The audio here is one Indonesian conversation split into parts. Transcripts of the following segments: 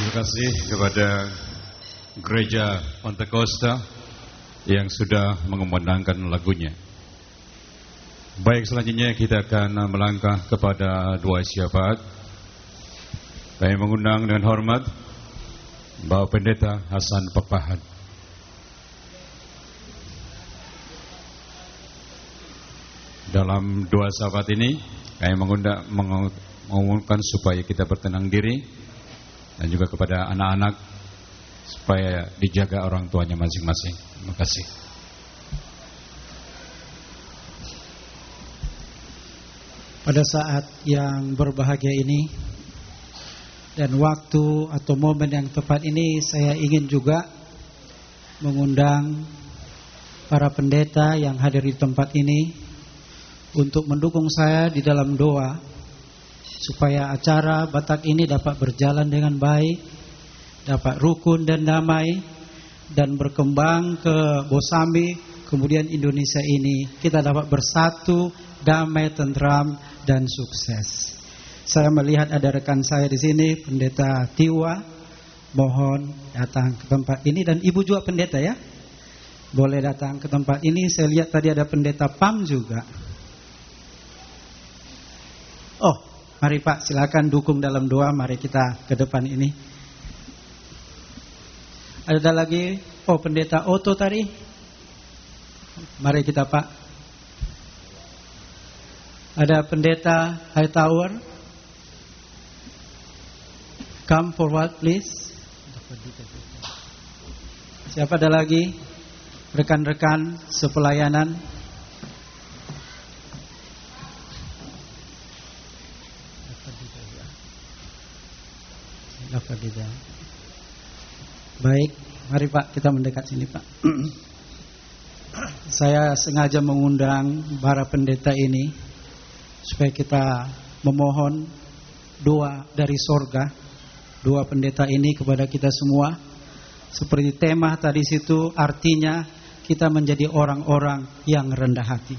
Terima kasih kepada Gereja Pantekosta yang sudah mengumandangkan lagunya. Baik, selanjutnya kita akan melangkah kepada doa syafaat. Kami mengundang dengan hormat Bapak Pendeta Hasan Pepahan. Dalam doa syafaat ini kami mengumumkan supaya kita bertenang diri dan juga kepada anak-anak supaya dijaga orang tuanya masing-masing. Terima kasih. Pada saat yang berbahagia ini dan waktu atau momen yang tepat ini, saya ingin juga mengundang para pendeta yang hadir di tempat ini untuk mendukung saya di dalam doa supaya acara Batak ini dapat berjalan dengan baik, dapat rukun dan damai, dan berkembang ke Bosambi, kemudian Indonesia ini kita dapat bersatu, damai, tentram, dan sukses. Saya melihat ada rekan saya di sini, Pendeta Tiwa, mohon datang ke tempat ini, dan ibu juga pendeta ya, boleh datang ke tempat ini. Saya lihat tadi ada Pendeta Pam juga. Oh, mari Pak, silakan dukung dalam doa. Mari kita ke depan ini. Ada lagi, oh Pendeta Otto tadi. Mari kita Pak. Ada Pendeta Hightower. Come forward please. Siapa ada lagi? Rekan-rekan sepelayanan. Baik, mari Pak, kita mendekat sini Pak. Saya sengaja mengundang para pendeta ini supaya kita memohon doa dari sorga, doa pendeta ini kepada kita semua. Seperti tema tadi situ, artinya kita menjadi orang-orang yang rendah hati.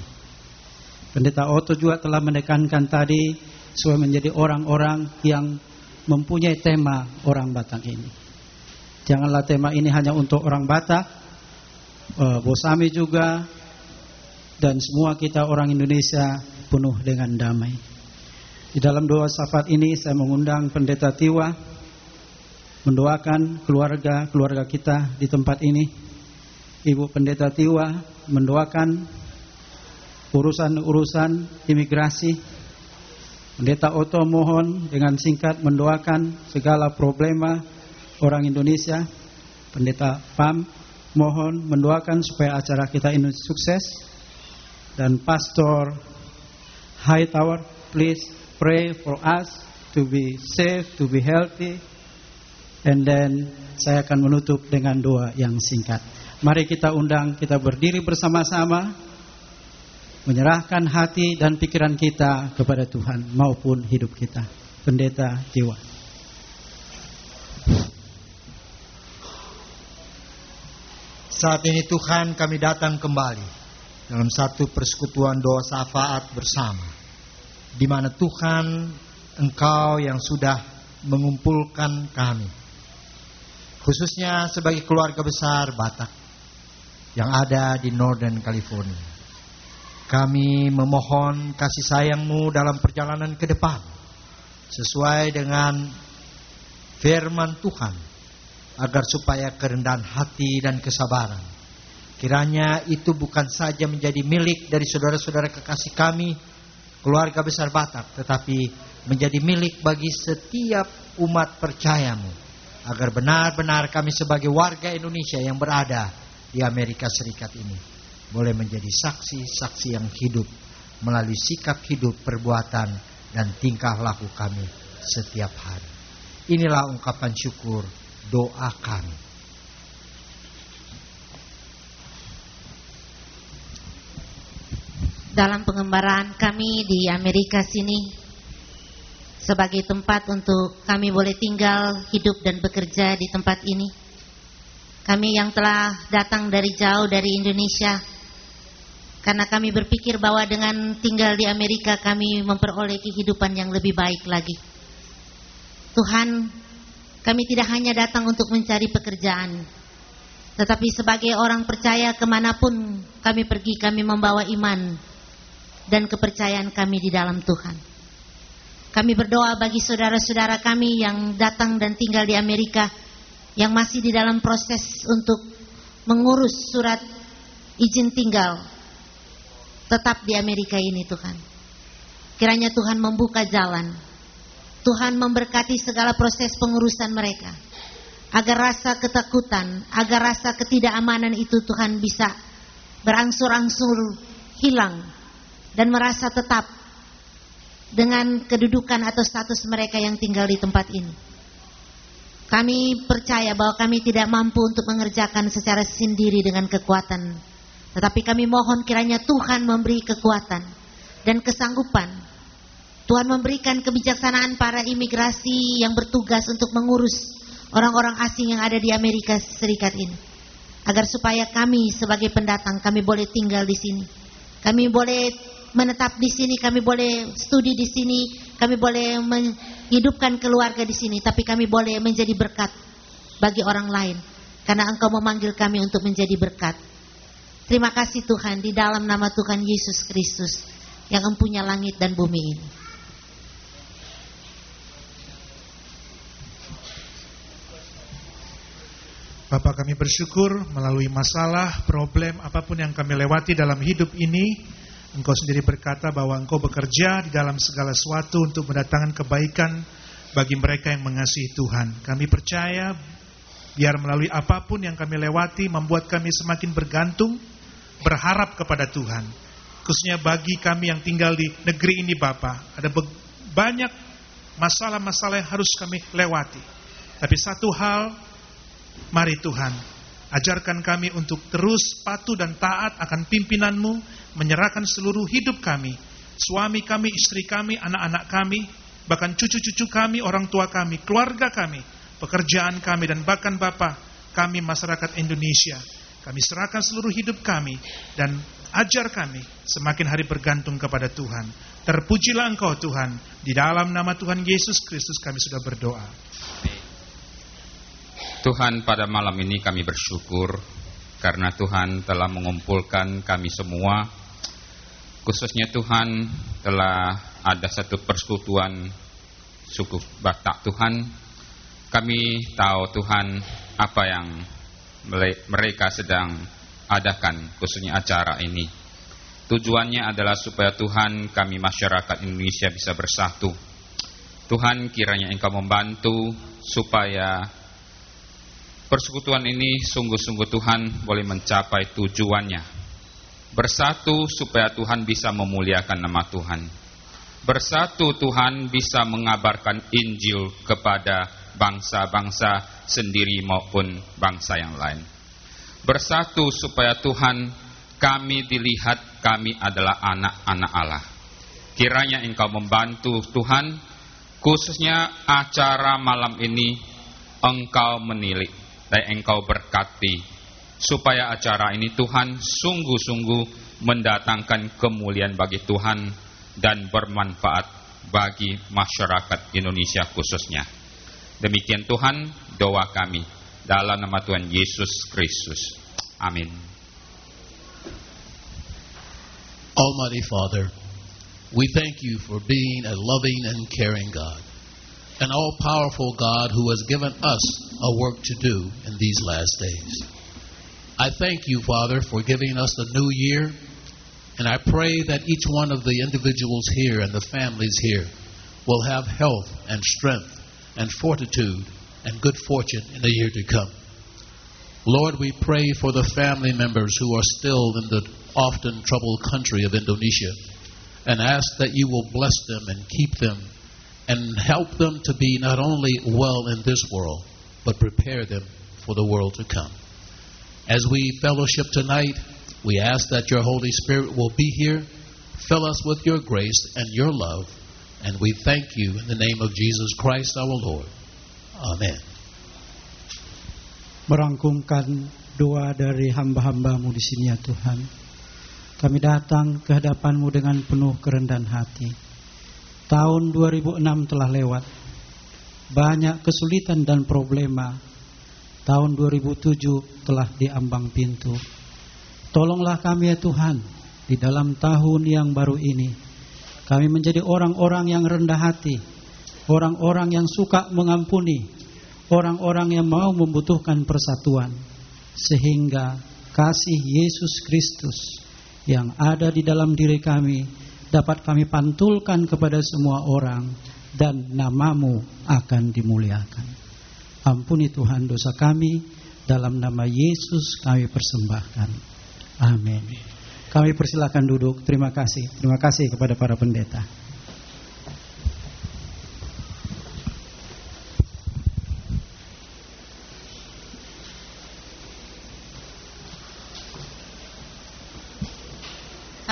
Pendeta Otto juga telah menekankan tadi supaya menjadi orang-orang yang mempunyai tema orang Batak ini. Janganlah tema ini hanya untuk orang Batak, Bosami juga, dan semua kita orang Indonesia penuh dengan damai. Di dalam doa syafaat ini saya mengundang Pendeta Tiwa mendoakan keluarga kita di tempat ini. Ibu Pendeta Tiwa mendoakan urusan imigrasi. Pendeta Otto mohon dengan singkat mendoakan segala problema orang Indonesia. Pendeta Pam mohon mendoakan supaya acara kita ini sukses. Dan Pastor Hightower, please pray for us to be safe, to be healthy. And then saya akan menutup dengan doa yang singkat. Mari kita undang, kita berdiri bersama-sama, menyerahkan hati dan pikiran kita kepada Tuhan maupun hidup kita. Pendeta Tiwa. Saat ini Tuhan, kami datang kembali dalam satu persekutuan doa syafaat bersama, di mana Tuhan, Engkau yang sudah mengumpulkan kami, khususnya sebagai keluarga besar Batak yang ada di Northern California. Kami memohon kasih sayang-Mu dalam perjalanan ke depan, sesuai dengan firman Tuhan, agar supaya kerendahan hati dan kesabaran, kiranya itu bukan saja menjadi milik dari saudara-saudara kekasih kami, keluarga besar Batak, tetapi menjadi milik bagi setiap umat percaya-Mu, agar benar-benar kami sebagai warga Indonesia yang berada di Amerika Serikat ini boleh menjadi saksi-saksi yang hidup melalui sikap hidup, perbuatan, dan tingkah laku kami setiap hari. Inilah ungkapan syukur doa kami. Dalam pengembaraan kami di Amerika sini, sebagai tempat untuk kami boleh tinggal, hidup, dan bekerja di tempat ini, kami yang telah datang dari jauh dari Indonesia, karena kami berpikir bahwa dengan tinggal di Amerika kami memperoleh kehidupan yang lebih baik lagi. Tuhan Kami tidak hanya datang untuk mencari pekerjaan, tetapi sebagai orang percaya kemanapun kami pergi, kami membawa iman dan kepercayaan kami di dalam Tuhan. Kami berdoa bagi saudara-saudara kami yang datang dan tinggal di Amerika, yang masih di dalam proses untuk mengurus surat izin tinggal tetap di Amerika ini, Tuhan. Kiranya Tuhan membuka jalan, Tuhan memberkati segala proses pengurusan mereka, agar rasa ketakutan, agar rasa ketidakamanan itu Tuhan bisa berangsur-angsur hilang, dan merasa tetap dengan kedudukan atau status mereka yang tinggal di tempat ini. Kami percaya bahwa kami tidak mampu untuk mengerjakan secara sendiri dengan kekuatan, tetapi kami mohon kiranya Tuhan memberi kekuatan dan kesanggupan. Tuhan memberikan kebijaksanaan para imigrasi yang bertugas untuk mengurus orang-orang asing yang ada di Amerika Serikat ini, agar supaya kami sebagai pendatang, kami boleh tinggal di sini, kami boleh menetap di sini, kami boleh studi di sini, kami boleh menghidupkan keluarga di sini, tapi kami boleh menjadi berkat bagi orang lain, karena Engkau memanggil kami untuk menjadi berkat. Terima kasih Tuhan, di dalam nama Tuhan Yesus Kristus yang empunya langit dan bumi ini. Bapak, kami bersyukur melalui masalah, problem, apapun yang kami lewati dalam hidup ini, Engkau sendiri berkata bahwa Engkau bekerja di dalam segala sesuatu untuk mendatangkan kebaikan bagi mereka yang mengasihi Tuhan. Kami percaya, biar melalui apapun yang kami lewati, membuat kami semakin bergantung, berharap kepada Tuhan. Khususnya bagi kami yang tinggal di negeri ini, Bapak, ada banyak masalah-masalah yang harus kami lewati. Tapi satu hal, mari Tuhan, ajarkan kami untuk terus patuh dan taat akan pimpinan-Mu, menyerahkan seluruh hidup kami, suami kami, istri kami, anak-anak kami, bahkan cucu-cucu kami, orang tua kami, keluarga kami, pekerjaan kami, dan bahkan Bapa kami masyarakat Indonesia. Kami serahkan seluruh hidup kami dan ajar kami semakin hari bergantung kepada Tuhan. Terpujilah Engkau Tuhan, di dalam nama Tuhan Yesus Kristus kami sudah berdoa. Tuhan, pada malam ini kami bersyukur karena Tuhan telah mengumpulkan kami semua. Khususnya Tuhan telah ada satu persekutuan suku Batak Tuhan. Kami tahu Tuhan apa yang mereka sedang adakan, khususnya acara ini. Tujuannya adalah supaya Tuhan, kami masyarakat Indonesia bisa bersatu. Tuhan, kiranya Engkau membantu supaya persekutuan ini sungguh-sungguh Tuhan boleh mencapai tujuannya. Bersatu supaya Tuhan bisa memuliakan nama Tuhan. Bersatu Tuhan bisa mengabarkan Injil kepada bangsa-bangsa sendiri maupun bangsa yang lain. Bersatu supaya Tuhan, kami dilihat kami adalah anak-anak Allah. Kiranya Engkau membantu Tuhan, khususnya acara malam ini Engkau menilik dan Engkau berkati, supaya acara ini Tuhan sungguh-sungguh mendatangkan kemuliaan bagi Tuhan dan bermanfaat bagi masyarakat Indonesia khususnya. Demikian Tuhan doa kami dalam nama Tuhan Yesus Kristus. Amin. Almighty Father, we thank you for being a loving and caring God, an all-powerful God who has given us a work to do in these last days. I thank you, Father, for giving us the new year, and I pray that each one of the individuals here and the families here will have health and strength and fortitude and good fortune in the year to come. Lord, we pray for the family members who are still in the often troubled country of Indonesia, and ask that you will bless them and keep them and help them to be not only well in this world, but prepare them for the world to come. As we fellowship tonight, we ask that your Holy Spirit will be here, fill us with your grace and your love, and we thank you in the name of Jesus Christ our Lord. Amen. Merangkumkan doa dari hamba-hambamu di sini ya Tuhan. Kami datang ke hadapanmu dengan penuh kerendahan hati. Tahun 2006 telah lewat, banyak kesulitan dan problema. Tahun 2007 telah diambang pintu. Tolonglah kami ya Tuhan, di dalam tahun yang baru ini kami menjadi orang-orang yang rendah hati, orang-orang yang suka mengampuni, orang-orang yang mau membutuhkan persatuan, sehingga kasih Yesus Kristus yang ada di dalam diri kami dapat kami pantulkan kepada semua orang, dan nama-Mu akan dimuliakan. Ampuni Tuhan dosa kami, dalam nama Yesus kami persembahkan. Amin. Kami persilakan duduk. Terima kasih kepada para pendeta.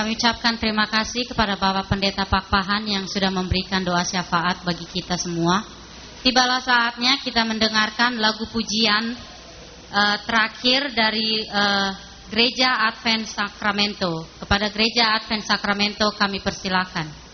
Kami ucapkan terima kasih kepada Bapak Pendeta Pakpahan yang sudah memberikan doa syafaat bagi kita semua. Tibalah saatnya kita mendengarkan lagu pujian terakhir dari Gereja Advent Sacramento. Kepada Gereja Advent Sacramento kami persilakan.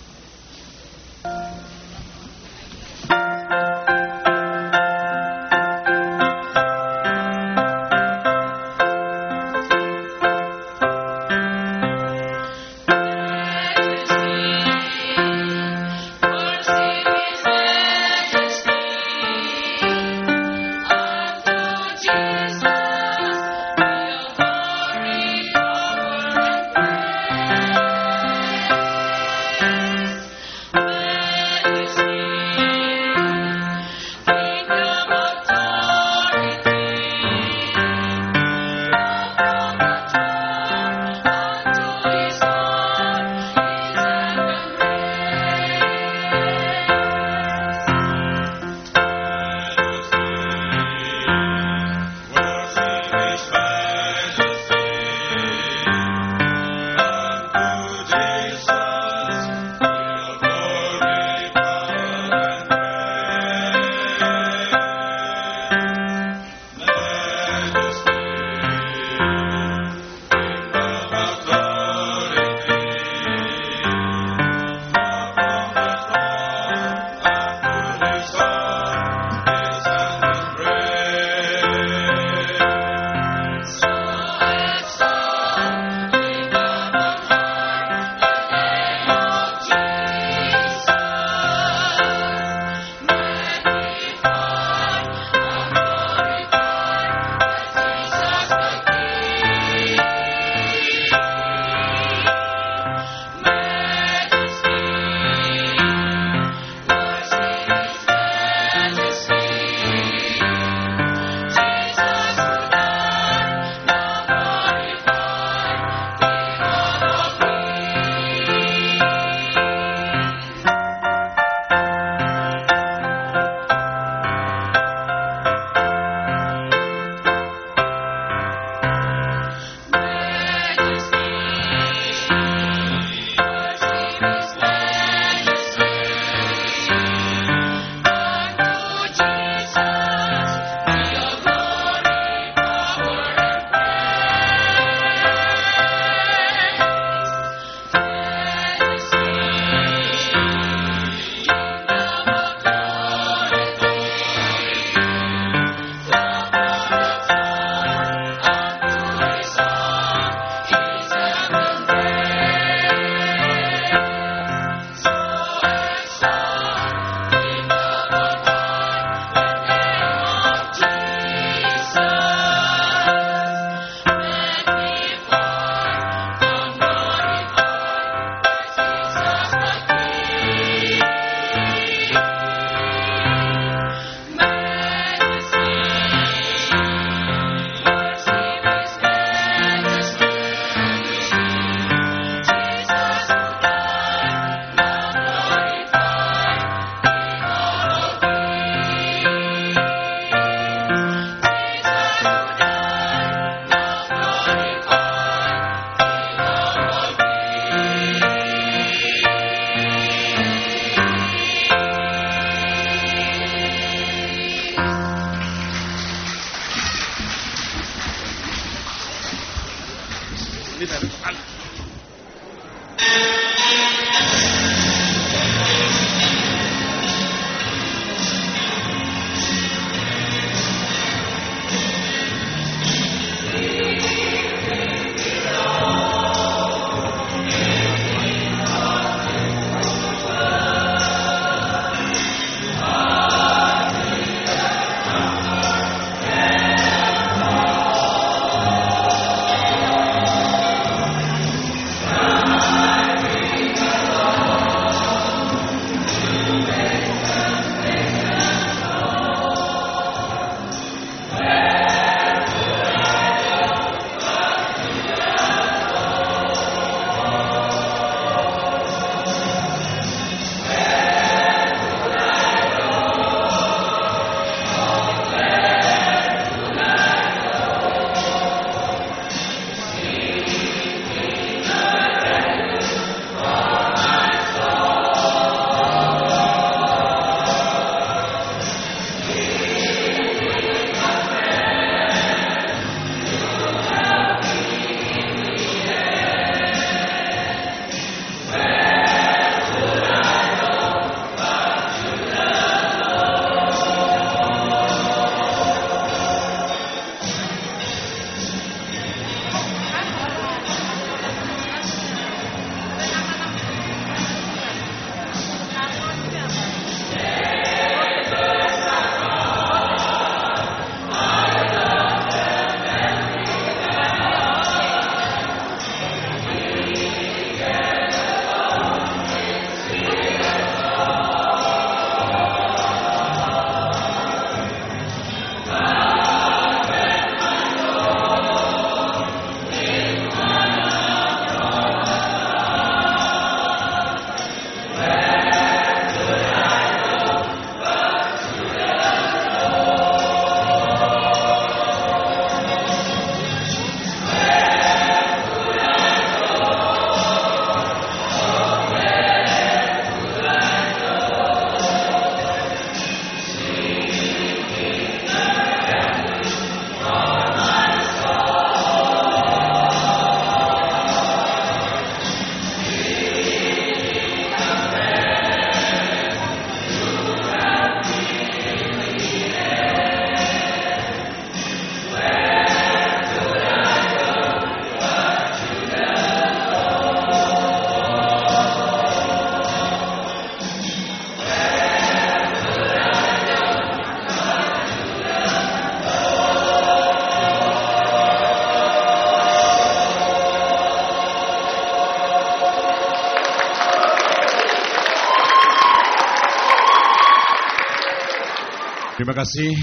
Terima kasih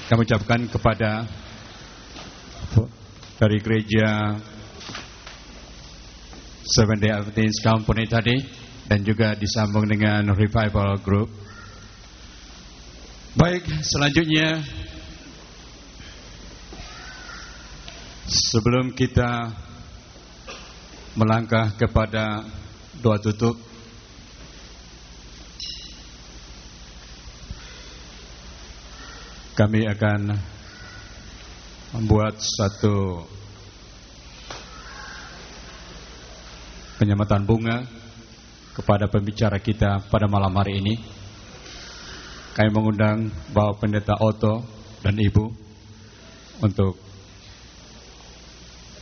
kami ucapkan kepada dari gereja Seventh Day Adventist Company tadi, dan juga disambung dengan Revival Group. Baik, selanjutnya sebelum kita melangkah kepada doa tutup, kami akan membuat satu penyematan bunga kepada pembicara kita pada malam hari ini. Kami mengundang Bapak Pendeta Otto dan Ibu untuk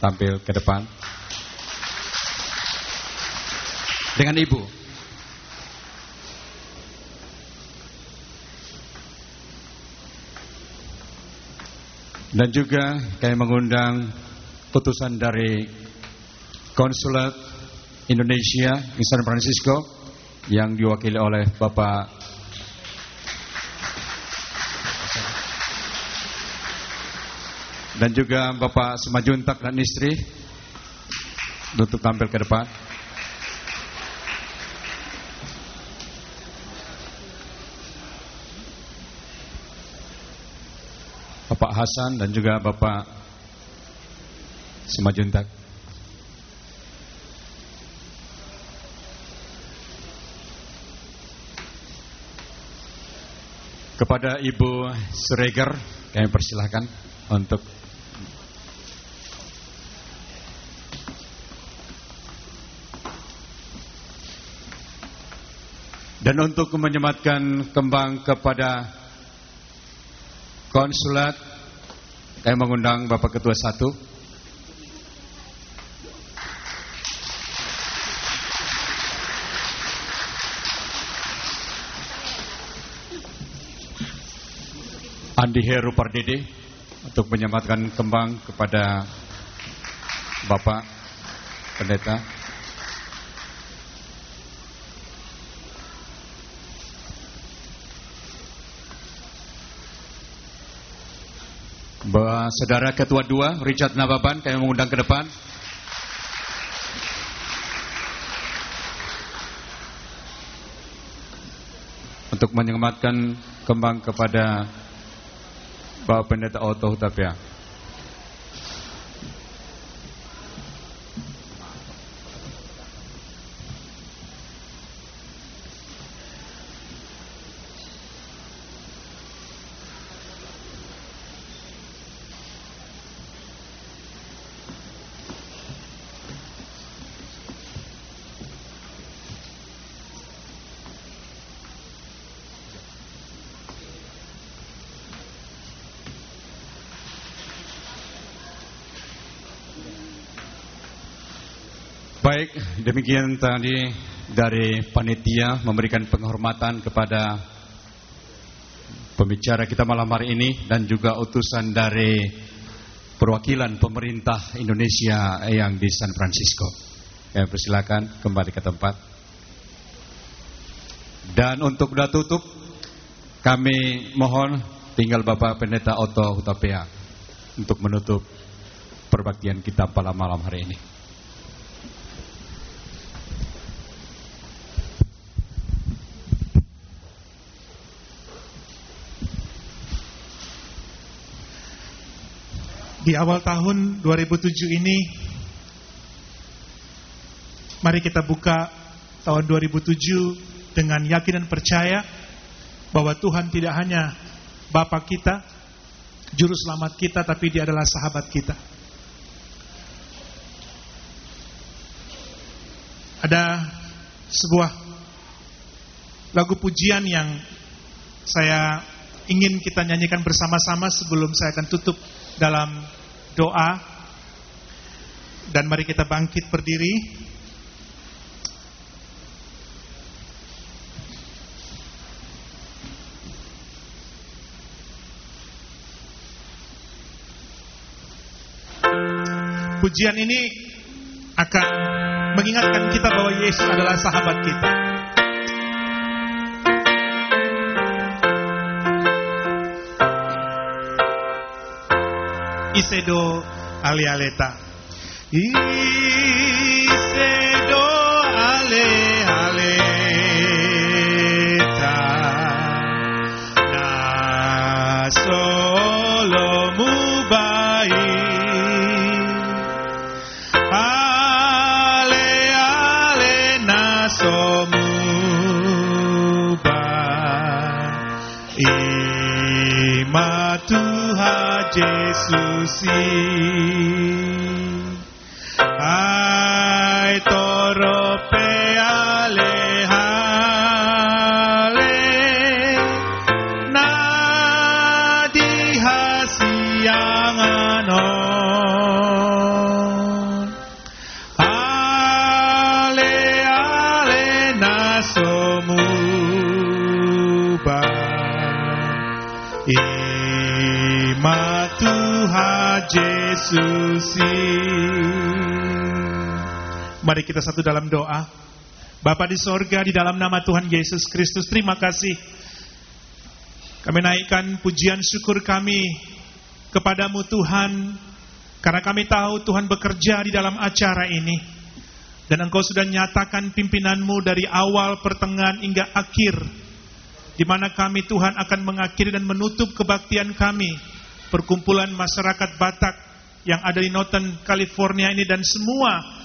tampil ke depan. Dengan Ibu. Dan juga kami mengundang utusan dari Konsulat Indonesia di San Francisco yang diwakili oleh Bapak dan juga Bapak Semajuntak dan istri untuk tampil ke depan. Bapak Hasan dan juga Bapak Semajuntak. Kepada Ibu Sureger kami persilahkan untuk dan untuk menyematkan kembang kepada konsulat, kami mengundang Bapak Ketua 1. Andi Heru Pardede untuk menyematkan kembang kepada Bapak Pendeta. Saudara Ketua 2 Richard Nababan kami mengundang ke depan. Untuk menyematkan kembang kepada Bapak Pendeta Otto Hutapea. Baik, demikian tadi dari panitia memberikan penghormatan kepada pembicara kita malam hari ini dan juga utusan dari perwakilan pemerintah Indonesia yang di San Francisco. Kami persilakan kembali ke tempat. Dan untuk doa tutup kami mohon tinggal Bapak Pendeta Otto Hutapea untuk menutup perbaktian kita pada malam hari ini. Di awal tahun 2007 ini, mari kita buka tahun 2007 dengan yakin dan percaya bahwa Tuhan tidak hanya Bapa kita, Juru Selamat kita, tapi Dia adalah sahabat kita. Ada sebuah lagu pujian yang saya ingin kita nyanyikan bersama-sama sebelum saya akan tutup dalam doa. Dan mari kita bangkit berdiri. Pujian ini akan mengingatkan kita bahwa Yesus adalah sahabat kita. Isedo ale-aleta. Isedo ale-aleta. Na solo mubai. Ale-ale na somubai. Ima Tuhan Yesus ai torope ale ale na dihasianganon ale ale na somuba ima Tuhan Yesus. Mari kita satu dalam doa. Bapa di sorga, di dalam nama Tuhan Yesus Kristus, terima kasih. Kami naikkan pujian syukur kami kepadamu Tuhan, karena kami tahu Tuhan bekerja di dalam acara ini. Dan Engkau sudah nyatakan pimpinanmu dari awal, pertengahan, hingga akhir, di mana kami Tuhan akan mengakhiri dan menutup kebaktian kami, perkumpulan masyarakat Batak yang ada di Northern California ini, dan semua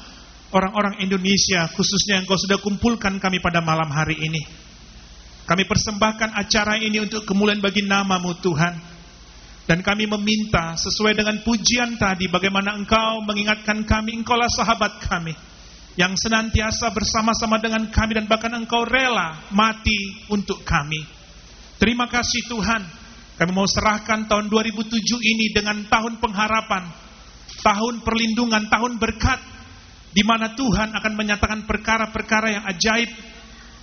orang-orang Indonesia khususnya yang Engkau sudah kumpulkan kami pada malam hari ini. Kami persembahkan acara ini untuk kemuliaan bagi nama-Mu Tuhan. Dan kami meminta sesuai dengan pujian tadi, bagaimana Engkau mengingatkan kami, Engkaulah sahabat kami yang senantiasa bersama-sama dengan kami, dan bahkan Engkau rela mati untuk kami. Terima kasih Tuhan. Kami mau serahkan tahun 2007 ini dengan tahun pengharapan, tahun perlindungan, tahun berkat, di mana Tuhan akan menyatakan perkara-perkara yang ajaib,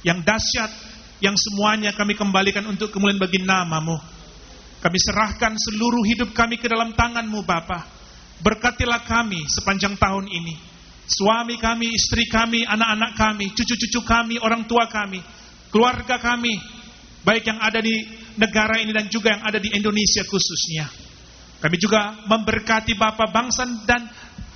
yang dahsyat, yang semuanya kami kembalikan untuk kemuliaan bagi nama-Mu. Kami serahkan seluruh hidup kami ke dalam tangan-Mu Bapa. Berkatilah kami sepanjang tahun ini. Suami kami, istri kami, anak-anak kami, cucu-cucu kami, orang tua kami, keluarga kami, baik yang ada di negara ini dan juga yang ada di Indonesia khususnya. Kami juga memberkati Bapa bangsa dan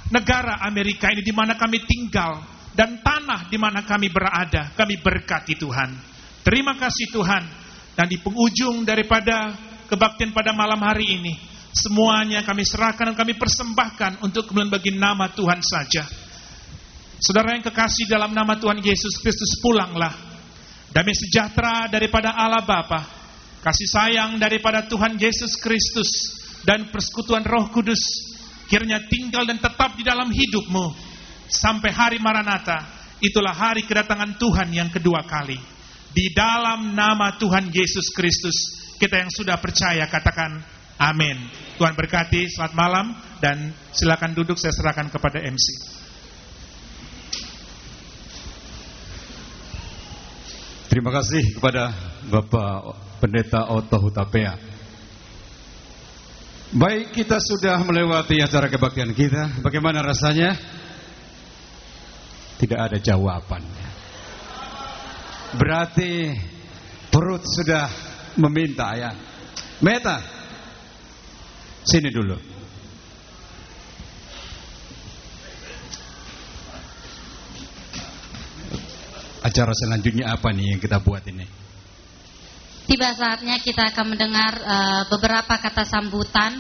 negara Amerika ini di mana kami tinggal, dan tanah di mana kami berada. Kami berkati Tuhan. Terima kasih Tuhan. Dan di penghujung daripada kebaktian pada malam hari ini, semuanya kami serahkan dan kami persembahkan untuk kemuliaan bagi nama Tuhan saja. Saudara yang kekasih dalam nama Tuhan Yesus Kristus, pulanglah. Damai sejahtera daripada Allah Bapa, kasih sayang daripada Tuhan Yesus Kristus, dan persekutuan Roh Kudus kiranya tinggal dan tetap di dalam hidupmu sampai hari Maranatha. Itulah hari kedatangan Tuhan yang kedua kali. Di dalam nama Tuhan Yesus Kristus, kita yang sudah percaya katakan amin. Tuhan berkati, selamat malam, dan silakan duduk, saya serahkan kepada MC. Terima kasih kepada Bapak Pendeta Otto Hutapea. Baik, kita sudah melewati acara kebaktian kita. Bagaimana rasanya? Tidak ada jawaban. Berarti perut sudah meminta ya. Meta, sini dulu. Acara selanjutnya apa nih yang kita buat ini? Tiba saatnya kita akan mendengar beberapa kata sambutan.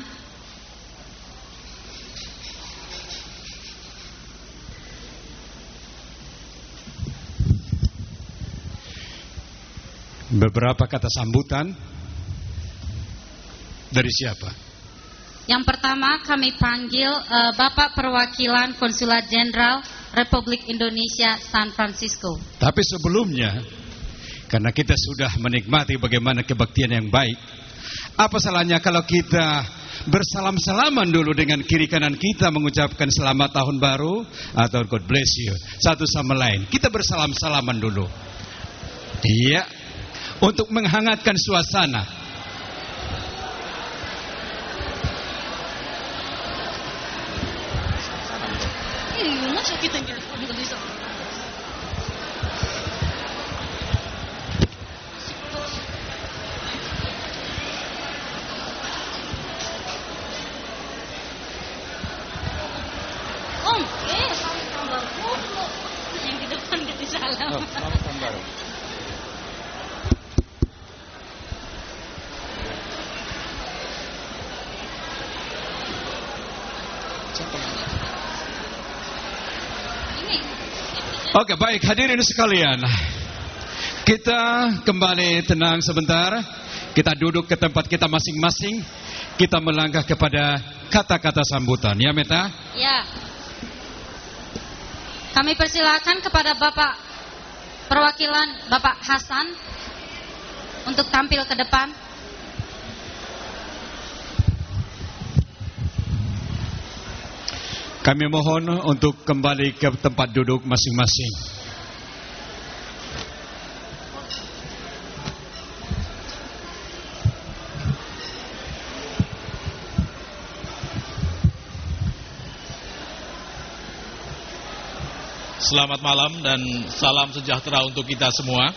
Beberapa kata sambutan dari siapa? Yang pertama kami panggil Bapak Perwakilan Konsulat Jenderal Republik Indonesia San Francisco. Tapi sebelumnya, karena kita sudah menikmati bagaimana kebaktian yang baik, apa salahnya kalau kita bersalam-salaman dulu dengan kiri kanan kita, mengucapkan selamat tahun baru atau God bless you satu sama lain. Kita bersalam-salaman dulu. Iya, untuk menghangatkan suasana. Selamat tahun baru. Oke, baik hadirin sekalian. Kita kembali tenang sebentar. Kita duduk ke tempat kita masing-masing. Kita melangkah kepada kata-kata sambutan. Ya, Meta? Ya. Kami persilakan kepada Bapak perwakilan Bapak Hasan untuk tampil ke depan. Kami mohon untuk kembali ke tempat duduk masing-masing. Selamat malam dan salam sejahtera untuk kita semua.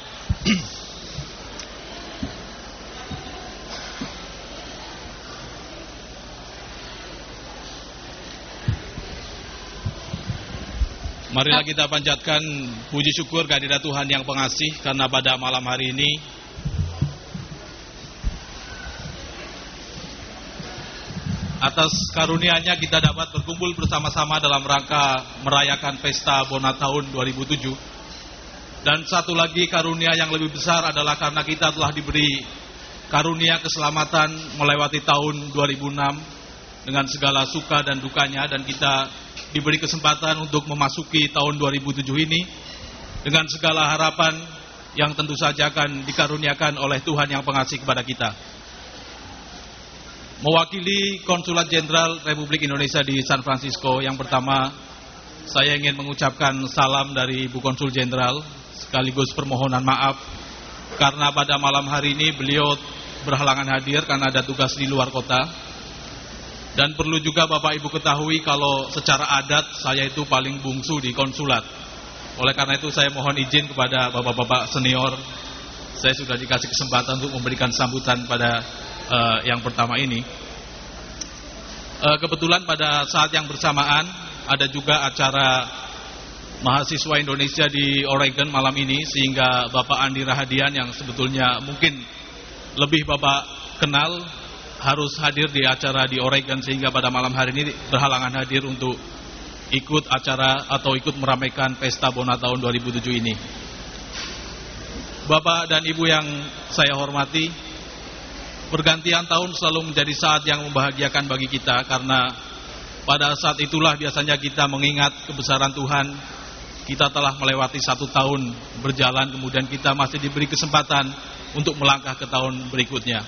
Marilah kita panjatkan puji syukur kehadirat Tuhan yang pengasih, karena pada malam hari ini atas karunia-Nya kita dapat berkumpul bersama-sama dalam rangka merayakan pesta Bona tahun 2007. Dan satu lagi karunia yang lebih besar adalah karena kita telah diberi karunia keselamatan melewati tahun 2006 dengan segala suka dan dukanya, dan kita diberi kesempatan untuk memasuki tahun 2007 ini dengan segala harapan yang tentu saja akan dikaruniakan oleh Tuhan yang pengasih kepada kita. Mewakili Konsulat Jenderal Republik Indonesia di San Francisco, yang pertama saya ingin mengucapkan salam dari Ibu Konsul Jenderal, sekaligus permohonan maaf karena pada malam hari ini beliau berhalangan hadir karena ada tugas di luar kota. Dan perlu juga Bapak Ibu ketahui kalau secara adat saya itu paling bungsu di konsulat. Oleh karena itu saya mohon izin kepada Bapak-Bapak senior, saya sudah dikasih kesempatan untuk memberikan sambutan pada yang pertama ini. Kebetulan pada saat yang bersamaan ada juga acara mahasiswa Indonesia di Oregon malam ini, sehingga Bapak Andi Rahadian yang sebetulnya mungkin lebih Bapak kenal harus hadir di acara di Oregon, sehingga pada malam hari ini berhalangan hadir untuk ikut acara atau ikut meramaikan pesta Bona tahun 2007 ini. Bapak dan Ibu yang saya hormati, pergantian tahun selalu menjadi saat yang membahagiakan bagi kita, karena pada saat itulah biasanya kita mengingat kebesaran Tuhan. Kita telah melewati 1 tahun berjalan, kemudian kita masih diberi kesempatan untuk melangkah ke tahun berikutnya.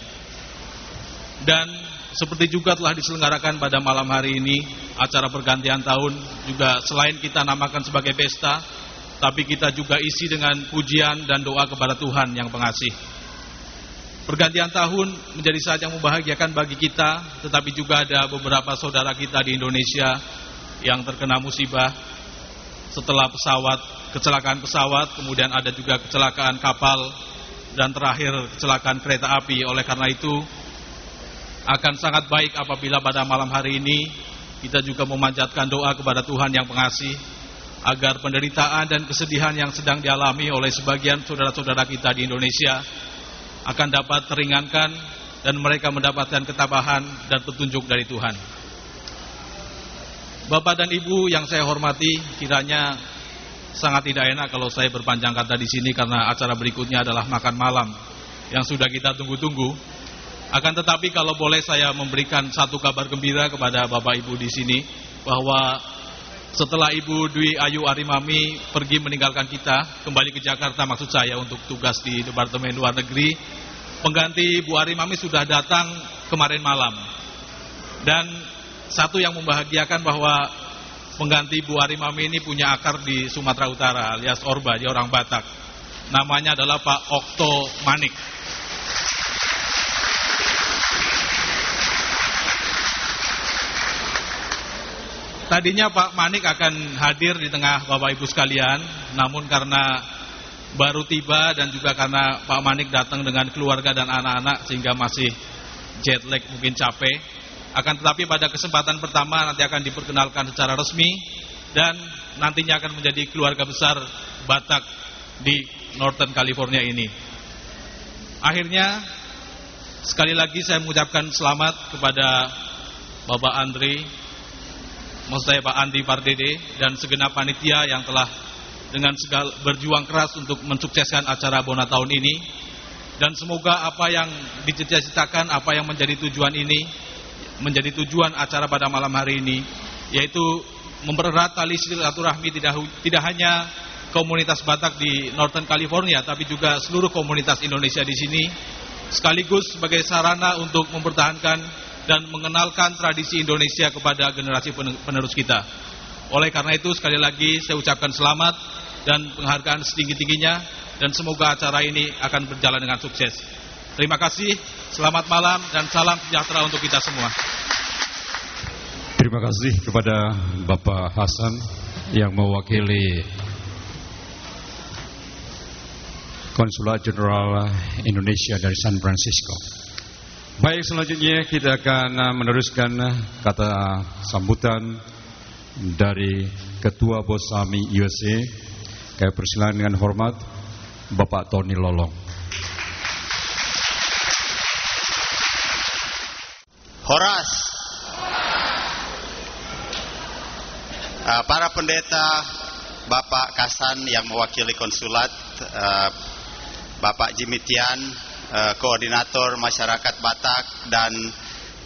Dan seperti juga telah diselenggarakan pada malam hari ini, acara pergantian tahun juga selain kita namakan sebagai pesta, tapi kita juga isi dengan pujian dan doa kepada Tuhan yang pengasih. Pergantian tahun menjadi saat yang membahagiakan bagi kita, tetapi juga ada beberapa saudara kita di Indonesia yang terkena musibah setelah kecelakaan pesawat, kemudian ada juga kecelakaan kapal, dan terakhir kecelakaan kereta api. Oleh karena itu, akan sangat baik apabila pada malam hari ini kita juga memanjatkan doa kepada Tuhan yang pengasih, agar penderitaan dan kesedihan yang sedang dialami oleh sebagian saudara-saudara kita di Indonesia akan dapat teringankan dan mereka mendapatkan ketabahan dan petunjuk dari Tuhan. Bapak dan Ibu yang saya hormati, kiranya sangat tidak enak kalau saya berpanjang kata di sini karena acara berikutnya adalah makan malam yang sudah kita tunggu-tunggu. Akan tetapi kalau boleh saya memberikan satu kabar gembira kepada Bapak Ibu di sini, bahwa setelah Ibu Dwi Ayu Arimami pergi meninggalkan kita, kembali ke Jakarta maksud saya untuk tugas di Departemen Luar Negeri, pengganti Ibu Arimami sudah datang kemarin malam. Dan satu yang membahagiakan bahwa pengganti Ibu Arimami ini punya akar di Sumatera Utara alias Orba, dia orang Batak. Namanya adalah Pak Okto Manik. Tadinya Pak Manik akan hadir di tengah Bapak Ibu sekalian, namun karena baru tiba dan juga karena Pak Manik datang dengan keluarga dan anak-anak sehingga masih jet lag, mungkin capek. Akan tetapi pada kesempatan pertama nanti akan diperkenalkan secara resmi dan nantinya akan menjadi keluarga besar Batak di Northern California ini. Akhirnya sekali lagi saya mengucapkan selamat kepada Bapak Andri, maksud saya Pak Andi Pardede dan segenap panitia yang telah dengan segala berjuang keras untuk mensukseskan acara Bona tahun ini. Dan semoga apa yang dicita-citakan, apa yang menjadi tujuan ini, menjadi tujuan acara pada malam hari ini, yaitu mempererat tali silaturahmi tidak hanya komunitas Batak di Northern California, tapi juga seluruh komunitas Indonesia di sini, sekaligus sebagai sarana untuk mempertahankan dan mengenalkan tradisi Indonesia kepada generasi penerus kita. Oleh karena itu sekali lagi saya ucapkan selamat dan penghargaan setinggi-tingginya, dan semoga acara ini akan berjalan dengan sukses. Terima kasih, selamat malam dan salam sejahtera untuk kita semua. Terima kasih kepada Bapak Hasan yang mewakili Konsulat Jenderal Indonesia dari San Francisco. Baik, selanjutnya kita akan meneruskan kata sambutan dari Ketua Bosami USA. Kami persilakan dengan hormat Bapak Tony Lolong. Horas. Para pendeta, Bapak Kasan yang mewakili konsulat, Bapak Jimmy Tian, koordinator masyarakat Batak dan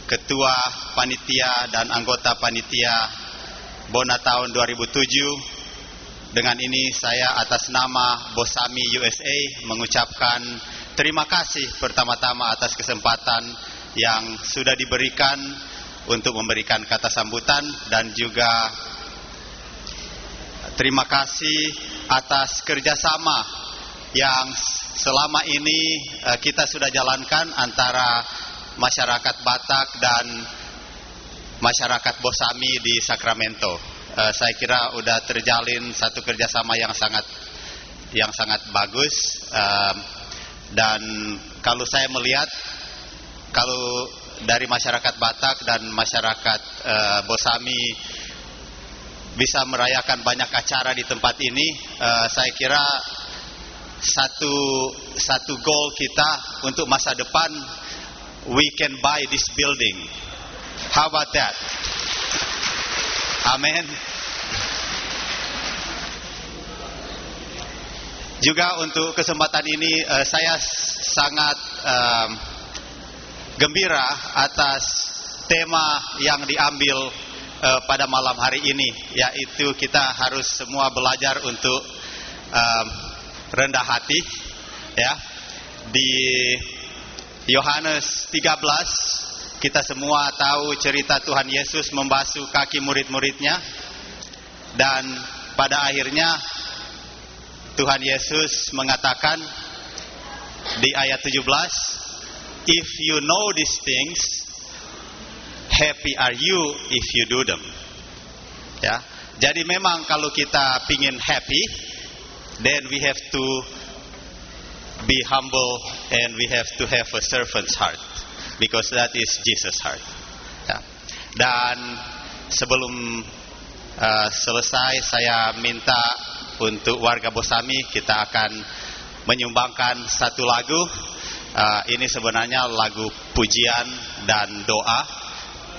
ketua panitia dan anggota panitia Bona tahun 2007. Dengan ini saya atas nama Bosami USA mengucapkan terima kasih pertama-tama atas kesempatan yang sudah diberikan untuk memberikan kata sambutan, dan juga terima kasih atas kerjasama yang selama ini kita sudah jalankan antara masyarakat Batak dan masyarakat Bosami di Sacramento. Saya kira sudah terjalin satu kerjasama yang sangat bagus, dan kalau saya melihat, kalau dari masyarakat Batak dan masyarakat Bosami bisa merayakan banyak acara di tempat ini, saya kira satu goal kita untuk masa depan, we can buy this building. How about that? Amin. Juga untuk kesempatan ini saya sangat gembira atas tema yang diambil pada malam hari ini, yaitu kita harus semua belajar untuk rendah hati. Ya, di Yohanes 13 kita semua tahu cerita Tuhan Yesus membasuh kaki murid-muridnya, dan pada akhirnya Tuhan Yesus mengatakan di ayat 17, if you know these things, happy are you if you do them. Ya, jadi memang kalau kita pingin happy, then we have to be humble and we have to have a servant's heart, because that is Jesus' heart. Ya. Dan sebelum selesai, saya minta untuk warga Bosami, kita akan menyumbangkan satu lagu. Ini sebenarnya lagu pujian dan doa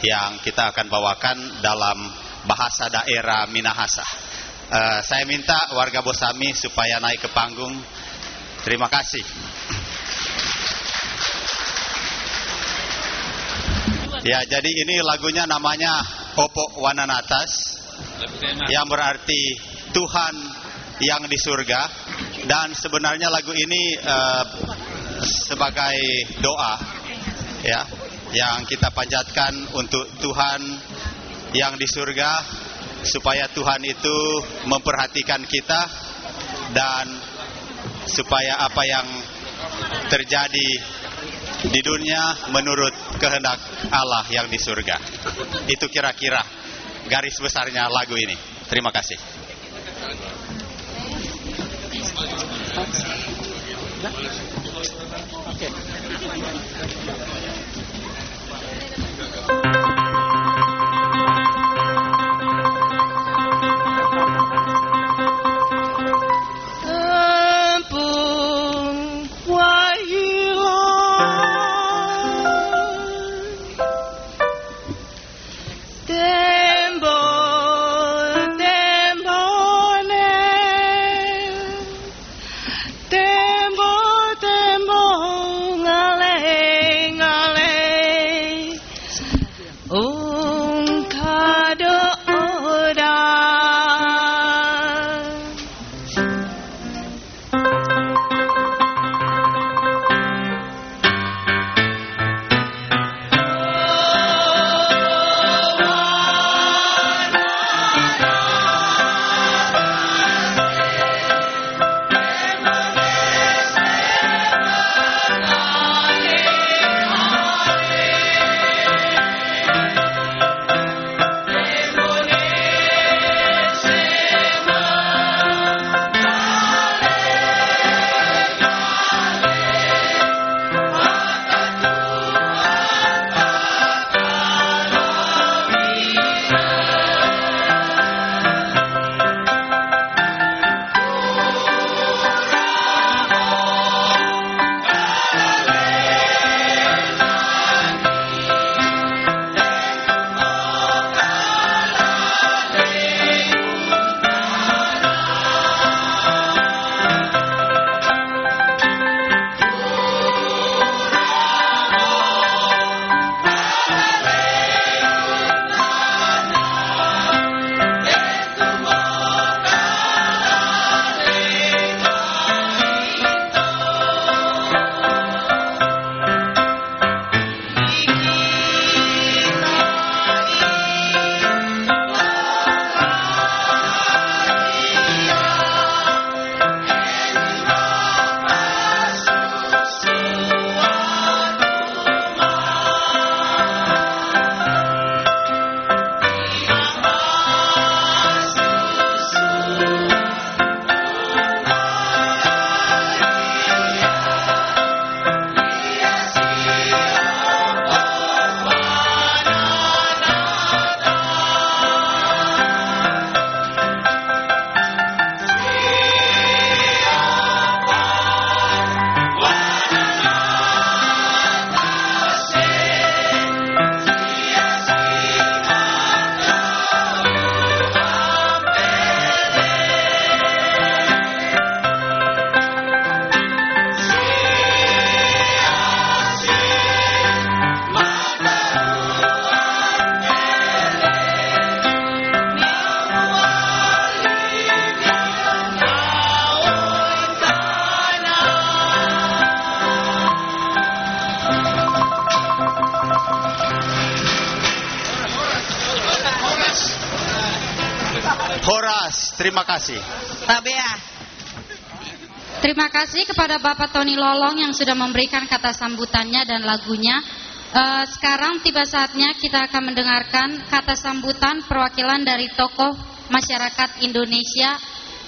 yang kita akan bawakan dalam bahasa daerah Minahasa. Saya minta warga Bosami supaya naik ke panggung. Terima kasih. Ya, jadi ini lagunya namanya Opo Wananatas, yang berarti Tuhan yang di surga. Dan sebenarnya lagu ini sebagai doa, ya, yang kita panjatkan untuk Tuhan yang di surga, supaya Tuhan itu memperhatikan kita, dan supaya apa yang terjadi di dunia menurut kehendak Allah yang di surga. Itu kira-kira garis besarnya lagu ini. Terima kasih. Horas, terima kasih. Tabea. Terima kasih kepada Bapak Tony Lolong yang sudah memberikan kata sambutannya dan lagunya. Sekarang tiba saatnya kita akan mendengarkan kata sambutan perwakilan dari tokoh masyarakat Indonesia.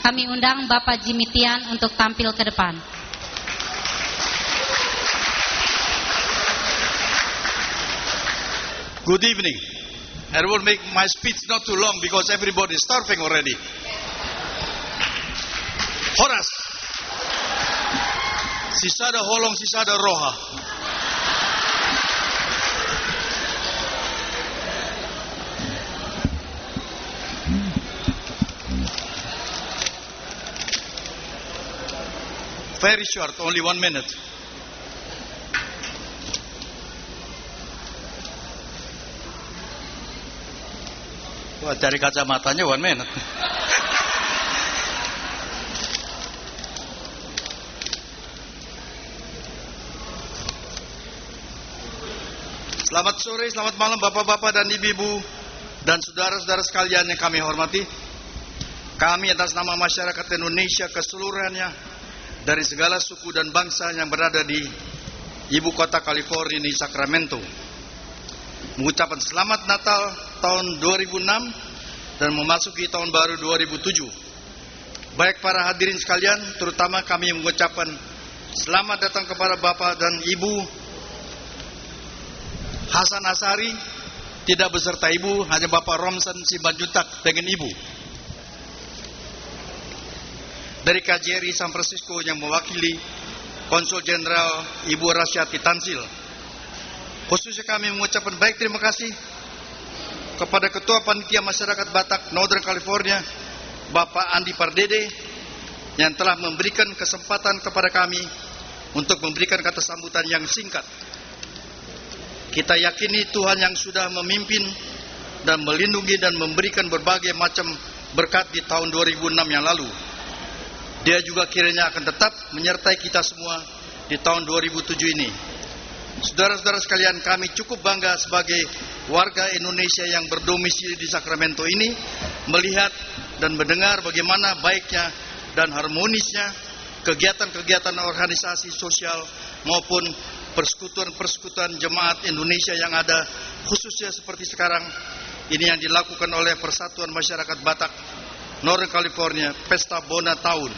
Kami undang Bapak Jimmy Tian untuk tampil ke depan. Good evening. I will make my speech not too long because everybody is starving already. Horas. Sisada holong, sisada roha. Very short, only 1 minute. Wah, cari kacamatanya 1 minute. Selamat sore, selamat malam bapak-bapak dan ibu-ibu dan saudara-saudara sekalian yang kami hormati. Kami atas nama masyarakat Indonesia keseluruhannya dari segala suku dan bangsa yang berada di ibu kota California di Sacramento mengucapkan selamat Natal tahun 2006 dan memasuki tahun baru 2007. Baik para hadirin sekalian, terutama kami mengucapkan selamat datang kepada Bapak dan Ibu Hasan Asari, tidak beserta Ibu, hanya Bapak Romson Simanjuntak dengan Ibu. Dari KJRI San Francisco yang mewakili Konsul Jenderal Ibu Rasyati Tansil. Khususnya kami mengucapkan baik terima kasih kepada Ketua Panitia Masyarakat Batak Northern California, Bapak Andi Pardede, yang telah memberikan kesempatan kepada kami untuk memberikan kata sambutan yang singkat. Kita yakini Tuhan yang sudah memimpin dan melindungi dan memberikan berbagai macam berkat di tahun 2006 yang lalu. Dia juga kiranya akan tetap menyertai kita semua di tahun 2007 ini. Saudara-saudara sekalian, kami cukup bangga sebagai warga Indonesia yang berdomisili di Sacramento ini melihat dan mendengar bagaimana baiknya dan harmonisnya kegiatan-kegiatan organisasi sosial maupun persekutuan-persekutuan jemaat Indonesia yang ada, khususnya seperti sekarang ini yang dilakukan oleh Persatuan Masyarakat Batak Northern California, Pesta Bona Tahun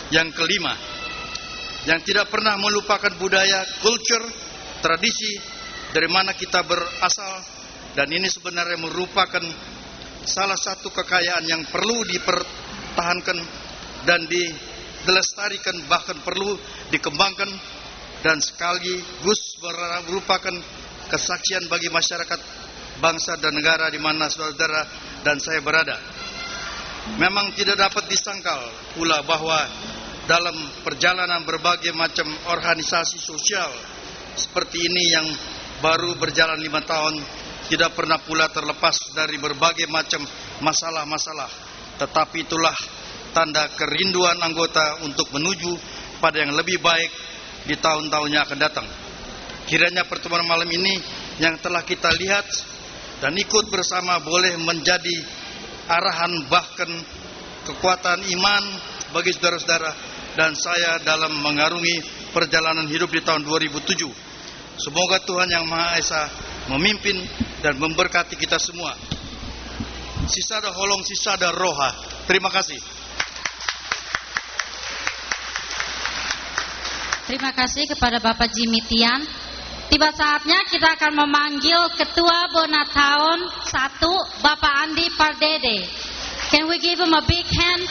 yang kelima, yang tidak pernah melupakan budaya, culture, tradisi dari mana kita berasal, dan ini sebenarnya merupakan salah satu kekayaan yang perlu dipertahankan dan dilestarikan, bahkan perlu dikembangkan, dan sekaligus merupakan kesaksian bagi masyarakat, bangsa dan negara di mana saudara dan saya berada. Memang tidak dapat disangkal pula bahwa dalam perjalanan berbagai macam organisasi sosial seperti ini yang baru berjalan 5 tahun, tidak pernah pula terlepas dari berbagai macam masalah-masalah. Tetapi itulah tanda kerinduan anggota untuk menuju pada yang lebih baik di tahun-tahun yang akan datang. Kiranya pertemuan malam ini yang telah kita lihat dan ikut bersama boleh menjadi arahan, bahkan kekuatan iman bagi saudara-saudara dan saya dalam mengarungi perjalanan hidup di tahun 2007. Semoga Tuhan Yang Maha Esa memimpin dan memberkati kita semua. Sisada holong sisada roha. Terima kasih. Terima kasih kepada Bapak Jimmy Tian. Tiba saatnya kita akan memanggil Ketua Bona Tahun 1, Bapak Andi Pardede. Can we give him a big hand?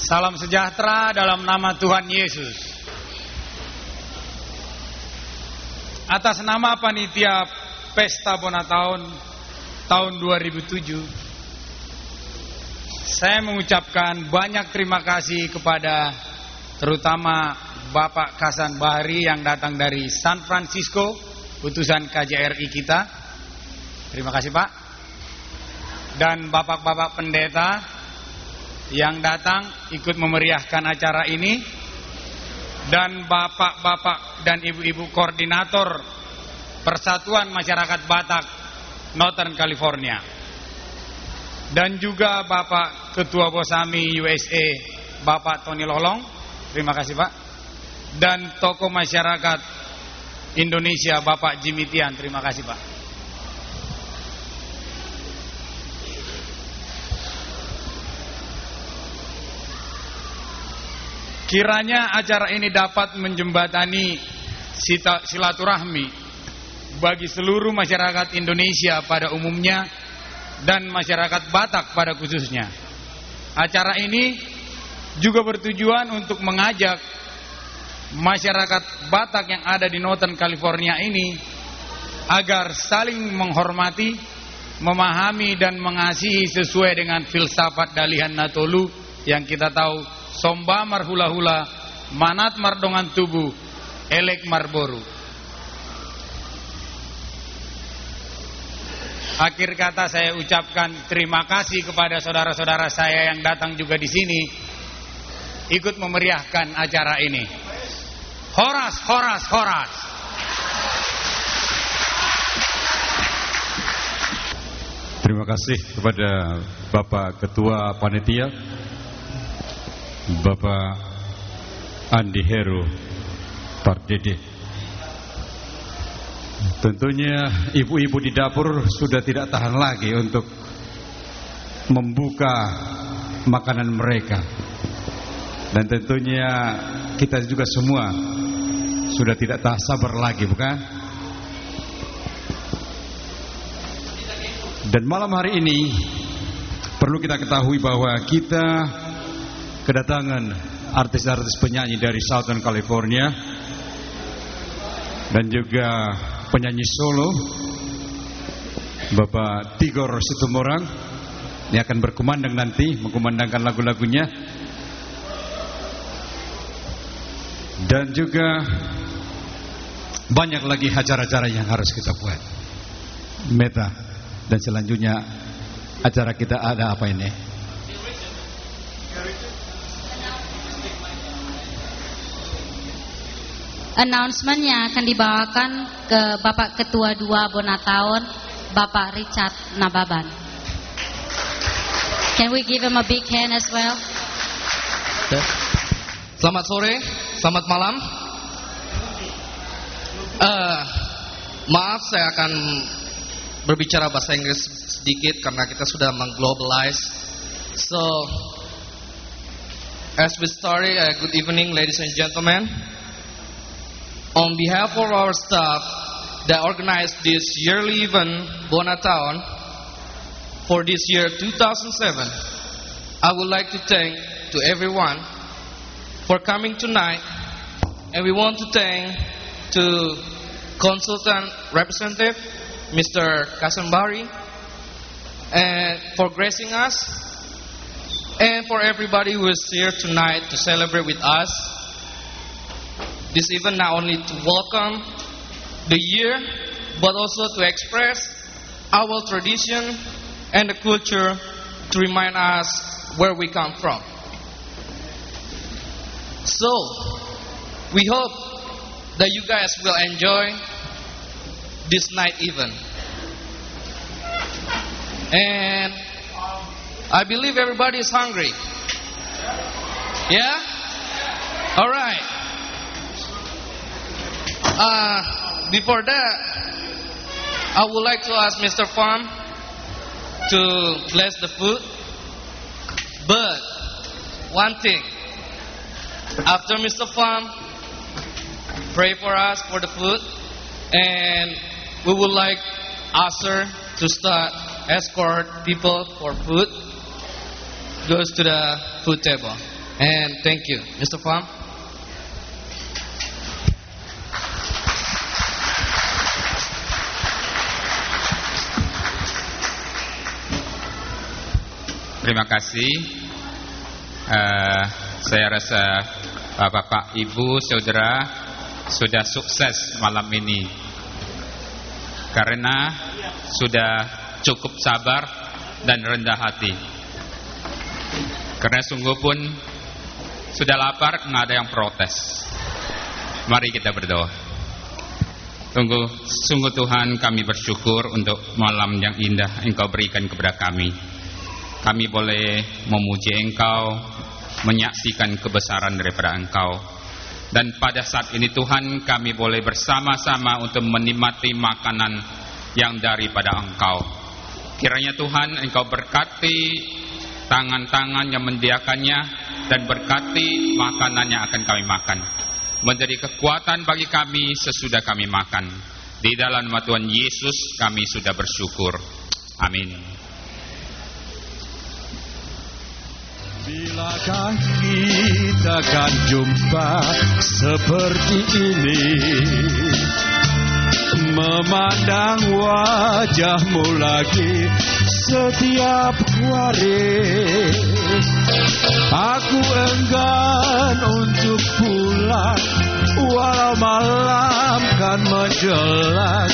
Salam sejahtera dalam nama Tuhan Yesus. Atas nama panitia Pesta Bona tahun 2007, saya mengucapkan banyak terima kasih kepada terutama Bapak Kasan Bahari yang datang dari San Francisco, utusan KJRI kita. Terima kasih Pak. Dan Bapak-bapak pendeta yang datang ikut memeriahkan acara ini, dan bapak-bapak dan ibu-ibu koordinator Persatuan Masyarakat Batak Northern California, dan juga Bapak Ketua Bosami USA Bapak Tony Lolong. Terima kasih Pak. Dan tokoh masyarakat Indonesia Bapak Jimmy Tian. Terima kasih Pak. Kiranya acara ini dapat menjembatani silaturahmi bagi seluruh masyarakat Indonesia pada umumnya dan masyarakat Batak pada khususnya. Acara ini juga bertujuan untuk mengajak masyarakat Batak yang ada di Northern California ini agar saling menghormati, memahami dan mengasihi sesuai dengan filsafat Dalihan Natolu yang kita tahu, Somba marhula-hula, manat mardongan tubuh, elek marboru. Akhir kata saya ucapkan terima kasih kepada saudara-saudara saya yang datang juga di sini ikut memeriahkan acara ini. Horas, horas, horas. Terima kasih kepada Bapak Ketua Panitia, Bapak Andi Heru Pardede. Tentunya ibu-ibu di dapur sudah tidak tahan lagi untuk membuka makanan mereka. Dan tentunya kita juga semua sudah tidak tahan sabar lagi, bukan? Dan malam hari ini perlu kita ketahui bahwa kita kedatangan artis-artis penyanyi dari Southern California dan juga penyanyi solo Bapak Tigor Situmorang yang akan berkumandang nanti, mengkumandangkan lagu-lagunya. Dan juga banyak lagi acara-acara yang harus kita buat. Meta. Dan selanjutnya acara kita ada apa ini? Announcement yang akan dibawakan ke Bapak Ketua 2 Bonataon, Bapak Richard Nababan. Can we give him a big hand as well? Selamat sore, selamat malam. Maaf, saya akan berbicara bahasa Inggris sedikit karena kita sudah mengglobalize. So, as we start, good evening, ladies and gentlemen. On behalf of our staff that organized this yearly event, Bonataon, for this year 2007, I would like to thank to everyone for coming tonight, and we want to thank to consultant representative Mr. Kasanbari and for gracing us, and for everybody who is here tonight to celebrate with us this event, not only to welcome the year but also to express our tradition and the culture, to remind us where we come from. So, we hope that you guys will enjoy this night event. And I believe everybody is hungry. Yeah? Alright. Before that, I would like to ask Mr. Pham to bless the food. But one thing, after Mr. Pham pray for us for the food, and we would like Usher to start escort people for food, goes to the food table. And thank you, Mr. Pham. Terima kasih. Saya rasa Bapak, Ibu, Saudara sudah sukses malam ini karena sudah cukup sabar dan rendah hati. Karena sungguh pun sudah lapar, nggak ada yang protes. Mari kita berdoa. Sungguh Tuhan, kami bersyukur untuk malam yang indah Engkau berikan kepada kami. Kami boleh memuji Engkau, menyaksikan kebesaran daripada Engkau. Dan pada saat ini Tuhan, kami boleh bersama-sama untuk menikmati makanan yang daripada Engkau. Kiranya Tuhan, Engkau berkati tangan-tangan yang menyediakannya, dan berkati makanan yang akan kami makan, menjadi kekuatan bagi kami sesudah kami makan. Di dalam nama Tuhan Yesus kami sudah bersyukur. Amin. Bilakah kita akan jumpa seperti ini, memandang wajahmu lagi setiap hari. Aku enggan untuk pulang, walau malam kan menjelang.